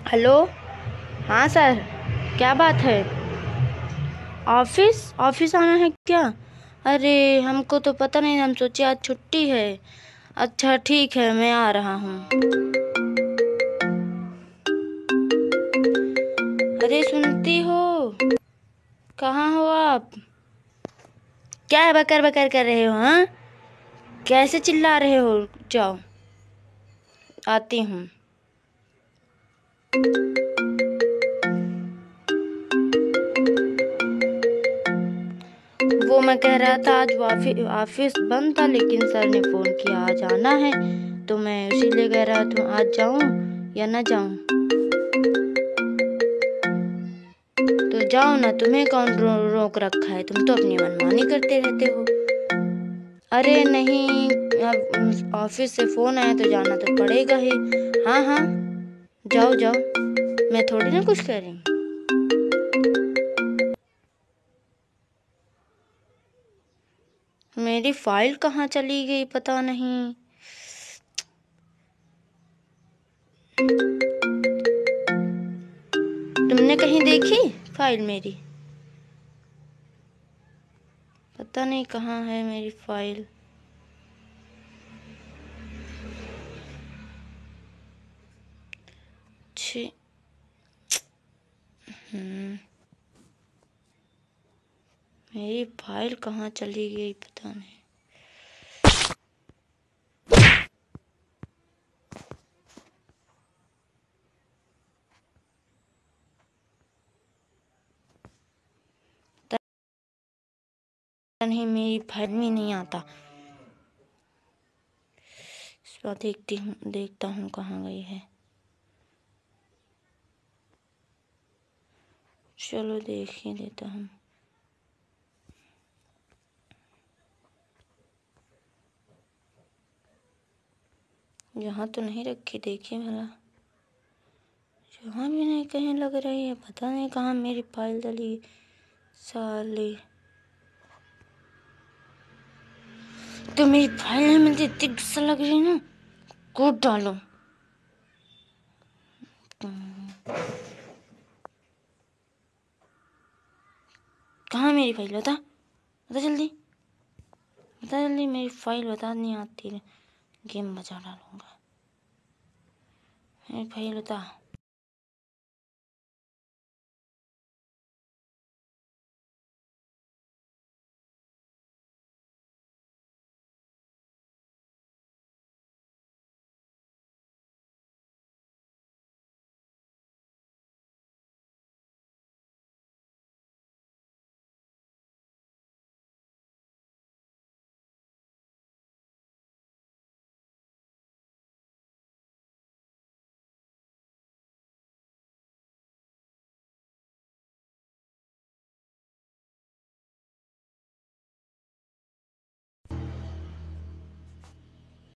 Hello. हाँ sir, क्या बात है? ऑफिस ऑफिस आना है क्या? अरे हमको तो पता नहीं, हम सोचे आज छुट्टी है। अच्छा ठीक है, मैं आ रहा हूँ। अरे सुनती हो? कहाँ हो आप? क्या बकर बकर कर रहे हो? हाँ, कैसे चिल्ला रहे हो? जाओ, आती हूँ। वो मैं कह रहा था, आज ऑफिस बंद था, लेकिन सर ने फोन किया आज आना है, तो मैं इसीलिए कह रहा था आज जाऊं या ना जाऊं। तो जाओ ना, तुम्हें कौन रोक रखा है? तुम तो अपनी मनमानी करते रहते हो। अरे नहीं, अब ऑफिस से फोन आया तो जाना तो पड़ेगा ही। हाँ हाँ, जाओ जाओ, मैं थोड़ी ना कुछ कह रही हूँ। मेरी फाइल कहाँ चली गई पता नहीं। तुमने कहीं देखी फाइल मेरी? पता नहीं कहाँ है मेरी फाइल। छी। मेरी फाइल कहाँ चली गई पता नहीं। पता नहीं, मेरी फाइल में नहीं आता। इस बार देखता हूँ कहाँ गई है। चलो देख ही देता हूँ। यहाँ तो नहीं रखी, देखिए भला। यहाँ भी नहीं कहीं लग रही है, पता नहीं कहाँ मेरी फाइल डली। साली, तो मेरी फाइल नहीं मिलती, इतनी गुस्सा लग रही है ना। कूद डालो। कहाँ मेरी फाइल? बता, बता जल्दी, बता जल्दी, मेरी फाइल बता। नहीं आती, गेम बजा डालूंगा। मेरी फाइल बता।